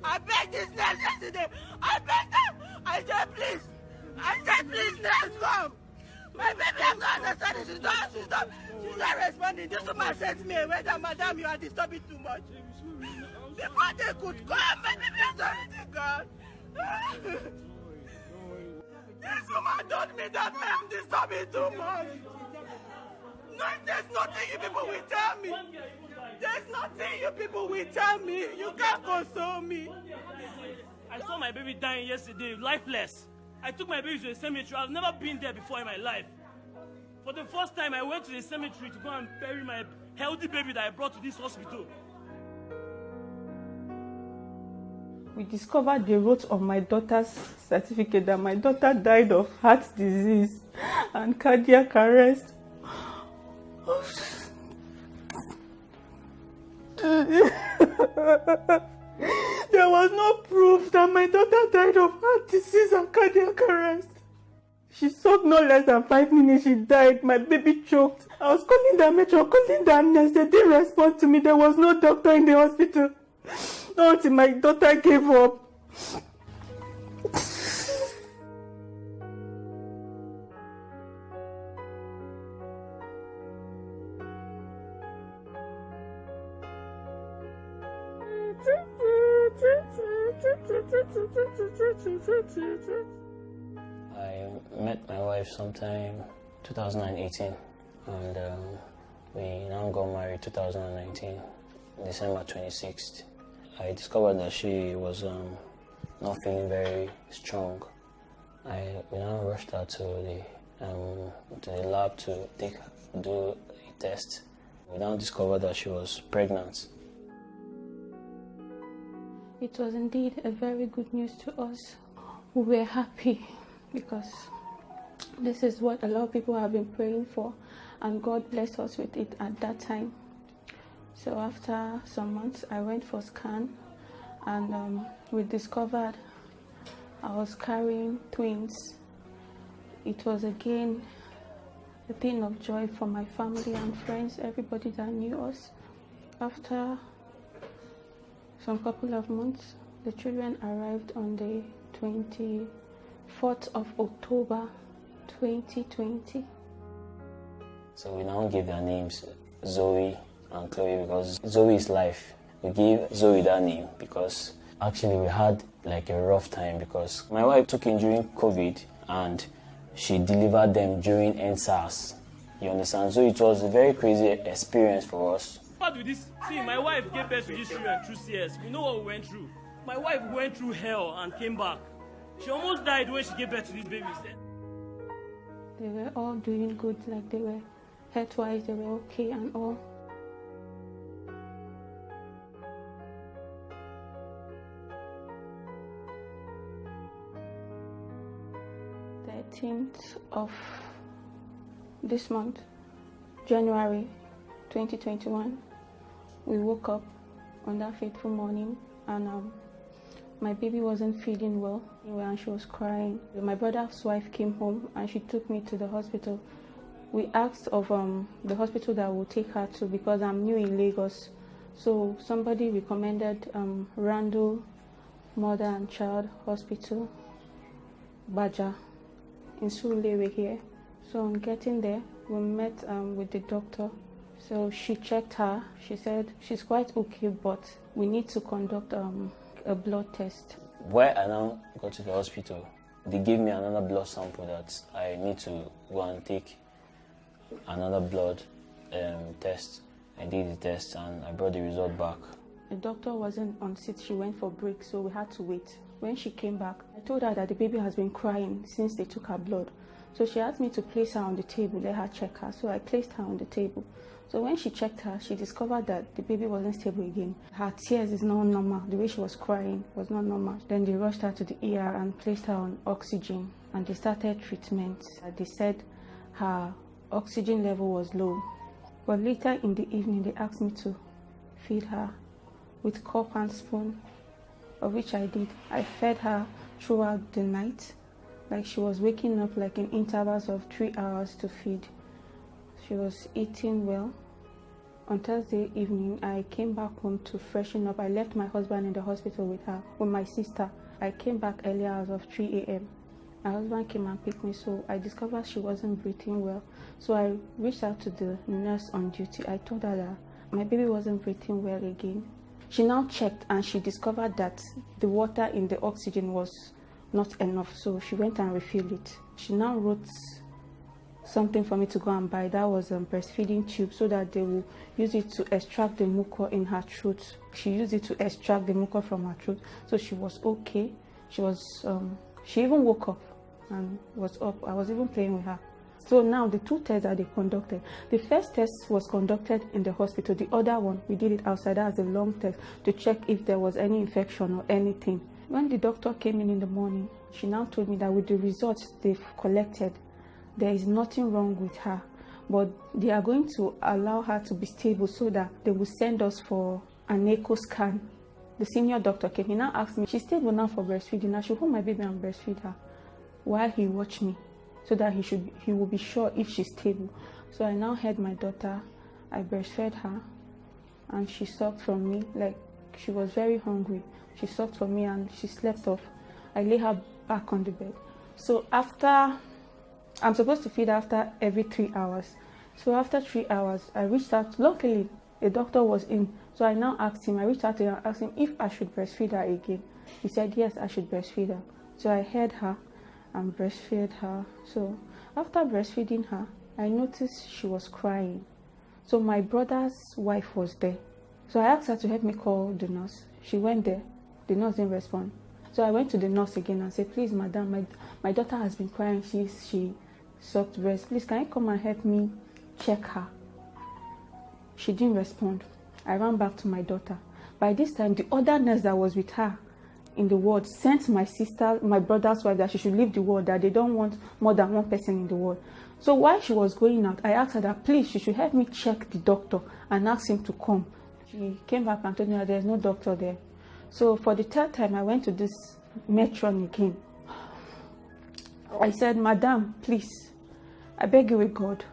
I begged this nurse yesterday. I begged her. I said, please. I said, please, nurse, come. My baby has not understanding. She's not responding. This woman said to me, whether madam, you are disturbing too much. Before they could come, my baby has already gone. This woman told me that I am disturbing too much. No, there's nothing you people will tell me. There's nothing you people will tell me. You can't console me. I saw my baby dying yesterday, lifeless. I took my baby to a cemetery. I've never been there before in my life. For the first time, I went to the cemetery to go and bury my healthy baby that I brought to this hospital. We discovered the root of my daughter's certificate that my daughter died of heart disease and cardiac arrest. There was no proof that my daughter died of heart disease and cardiac arrest. She sobbed no less than 5 minutes. She died. My baby choked. I was calling the metro, calling the nurse. They didn't respond to me. There was no doctor in the hospital. Not until my daughter gave up. I met my wife sometime 2018 and we now got married 2019, December 26th. I discovered that she was not feeling very strong. We now rushed her to the lab to do a test. We now discovered that she was pregnant. It was indeed a very good news to us. We were happy because this is what a lot of people have been praying for, and God blessed us with it at that time. So after some months, I went for scan, and we discovered I was carrying twins. It was again a thing of joy for my family and friends, everybody that knew us. After some couple of months, the children arrived on the 24th of October 2020. So we now give their names Zoe and Chloe because Zoe is life. We gave Zoe that name because actually we had like a rough time because my wife took in during COVID and she delivered them during NSAS. You understand? So it was a very crazy experience for us. What with this? See, my wife gave birth to these children through CS. We know what we went through. My wife went through hell and came back. She almost died when she gave birth to these babies. They were all doing good, like they were health-wise, they were okay and all. The 13th of this month, January 2021, we woke up on that fateful morning and my baby wasn't feeling well and she was crying. My brother's wife came home and she took me to the hospital. We asked of the hospital that will take her to because I'm new in Lagos. So somebody recommended Randall Mother and Child Hospital, Baja, in Surulere here. So on getting there, we met with the doctor. So she checked her. She said she's quite okay, but we need to conduct a blood test. When I now got to the hospital, they gave me another blood sample that I need to go and take another blood test. I did the test and I brought the result back. The doctor wasn't on seat. She went for break, so we had to wait. When she came back, I told her that the baby has been crying since they took her blood. So she asked me to place her on the table, let her check her. So I placed her on the table. So when she checked her, she discovered that the baby wasn't stable again. Her tears is not normal. The way she was crying was not normal. Then they rushed her to the ER and placed her on oxygen. And they started treatment. They said her oxygen level was low. But later in the evening, they asked me to feed her with cup and spoon, of which I did. I fed her throughout the night. Like she was waking up like in intervals of 3 hours to feed. She was eating well. On Thursday evening, I came back home to freshen up. I left my husband in the hospital with my sister. I came back early hours of 3 a.m. My husband came and picked me, so I discovered she wasn't breathing well. So I reached out to the nurse on duty. I told her that my baby wasn't breathing well again. She now checked and she discovered that the water in the oxygen was not enough, so she went and refilled it. She now wrote something for me to go and buy. That was a breastfeeding tube, so that they will use it to extract the mucus in her throat. She used it to extract the mucus from her throat, so she was okay. She even woke up and was up. I was even playing with her. So now the two tests that they conducted. The first test was conducted in the hospital. The other one, we did it outside. That was a long test to check if there was any infection or anything. When the doctor came in the morning, she now told me that with the results they've collected, there is nothing wrong with her, but they are going to allow her to be stable so that they will send us for an echo scan. The senior doctor came. He now asked me, she's stable now for breastfeeding. I should hold my baby and breastfeed her while he watched me, so that he will be sure if she's stable. So I now held my daughter, I breastfed her, and she sucked from me. Like, she was very hungry. She sucked from me and she slept off. I lay her back on the bed. So I'm supposed to feed after every 3 hours. So after 3 hours, I reached out. Luckily, the doctor was in. So I now asked him, I reached out to him and asked him if I should breastfeed her again. He said, yes, I should breastfeed her. So I held her and breastfed her. So after breastfeeding her, I noticed she was crying. So my brother's wife was there. So I asked her to help me call the nurse. She went there. The nurse didn't respond. So I went to the nurse again and said, please, madam, my daughter has been crying. She sucked breast. Please, can you come and help me check her? She didn't respond. I ran back to my daughter. By this time, the other nurse that was with her in the ward sent my sister, my brother's wife, that she should leave the ward, that they don't want more than one person in the ward. So while she was going out, I asked her that please, she should help me check the doctor and ask him to come. She came back and told me that there's no doctor there. So for the third time, I went to this matron again. I said, madam, please, I beg you with God,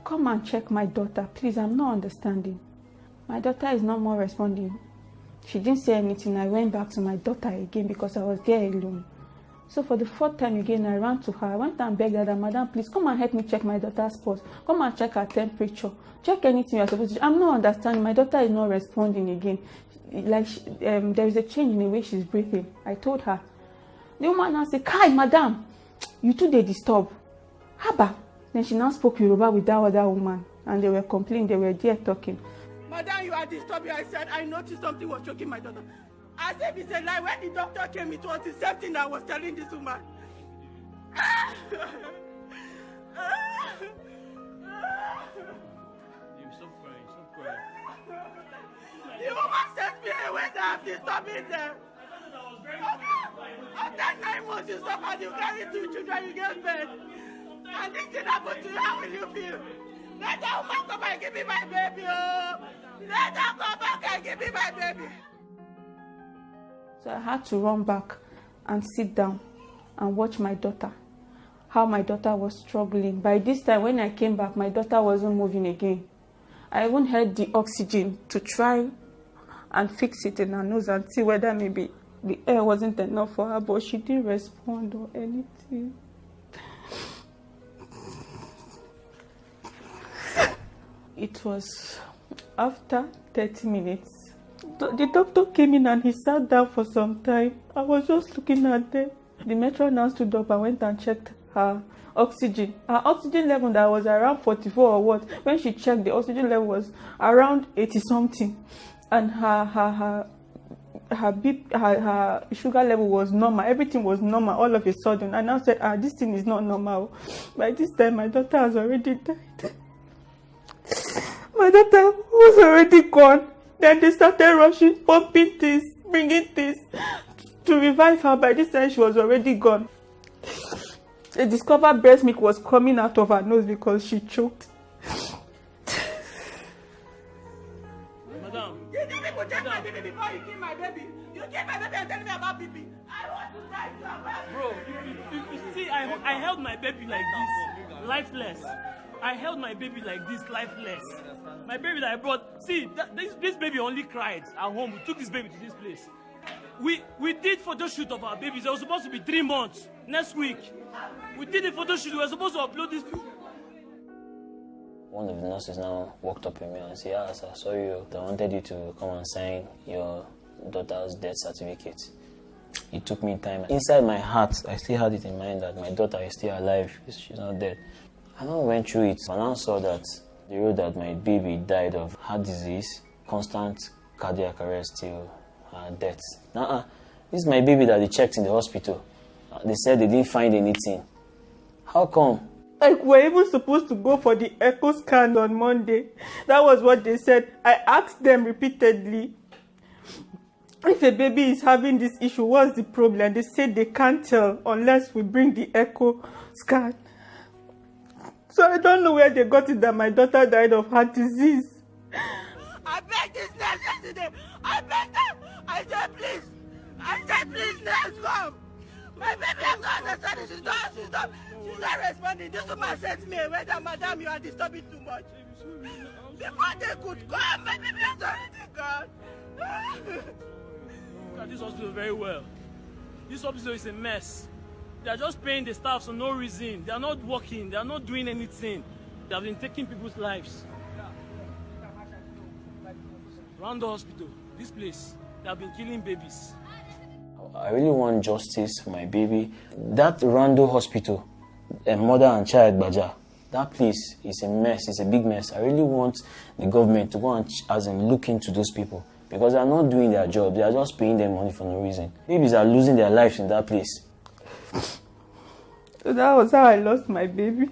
come and check my daughter. Please, I'm not understanding. My daughter is not more responding. She didn't say anything. I went back to my daughter again because I was there alone. So for the fourth time again, I ran to her. I went and begged her that, madam, please come and help me check my daughter's pulse. Come and check her temperature. Check anything you're supposed to. I'm not understanding. My daughter is not responding again. Like there is a change in the way she's breathing. I told her. The woman now said, "Kai, madam, you too they disturb. Haba." Then she now spoke Yoruba with that other woman, and they were complaining. They were there talking. Madam, you are disturbing. I said, I noticed something was choking my daughter. As if it's a lie. When the doctor came, it was the same thing I was telling this woman. You stop crying, The woman sent me away that I'm disturbing them. After 9 months, you suffer, you carry 2 children, you get fed. And this thing happened to you, how will you feel? Let that woman come and give me my baby, oh! Let her come back and give me my baby! So I had to run back and sit down and watch my daughter, how my daughter was struggling. By this time, when I came back, my daughter wasn't moving again. I even had the oxygen to try and fix it in her nose and see whether maybe the air wasn't enough for her, but she didn't respond or anything. It was after 30 minutes. The doctor came in and he sat down for some time. I was just looking at them. The matron now stood up and went and checked her oxygen. Her oxygen level that was around 44 or what. When she checked, the oxygen level was around 80 something. And her sugar level was normal. Everything was normal all of a sudden. And I said, this thing is not normal. By this time, my daughter has already died. My daughter was already gone. Then they started rushing, pumping this, bringing this to revive her. By this time, she was already gone. They discovered breast milk was coming out of her nose because she choked. Madam. You didn't even check my baby before you killed my baby. You killed my baby and telling me about baby. I want to die to her. Bro, you see, I held my baby like this, lifeless. I held my baby like this, lifeless. My baby that I brought. See, this baby only cried at home. We took this baby to this place. We did photo shoot of our babies. It was supposed to be 3 months. Next week, we did a photo shoot. We were supposed to upload this. One of the nurses now walked up to me and said, "Yes, I saw you. I wanted you to come and sign your daughter's death certificate." It took me time. Inside my heart, I still had it in mind that my daughter is still alive. She's not dead. I now went through it and I saw that they wrote that my baby died of heart disease, constant cardiac arrest till death. This is my baby that they checked in the hospital. They said they didn't find anything. How come? Like, we're even supposed to go for the echo scan on Monday. That was what they said. I asked them repeatedly, if a baby is having this issue, what's the problem? They said they can't tell unless we bring the echo scan. So I don't know where they got it that my daughter died of heart disease. I begged this nurse yesterday. I begged her. I said, please. I said, please, nurse, come. My baby has not understanding. She's not responding. This woman said to me, whether madam, you are disturbing too much. Before they could come, my baby has already gone. This hospital very well. This hospital is a mess. They are just paying the staff for no reason. They are not working. They are not doing anything. They have been taking people's lives. Around the hospital, this place, they have been killing babies. I really want justice for my baby. That Rando hospital, Mother and Child Baja, that place is a mess. It's a big mess. I really want the government to go and look into those people because they are not doing their job. They are just paying them money for no reason. Babies are losing their lives in that place. So that was how I lost my baby.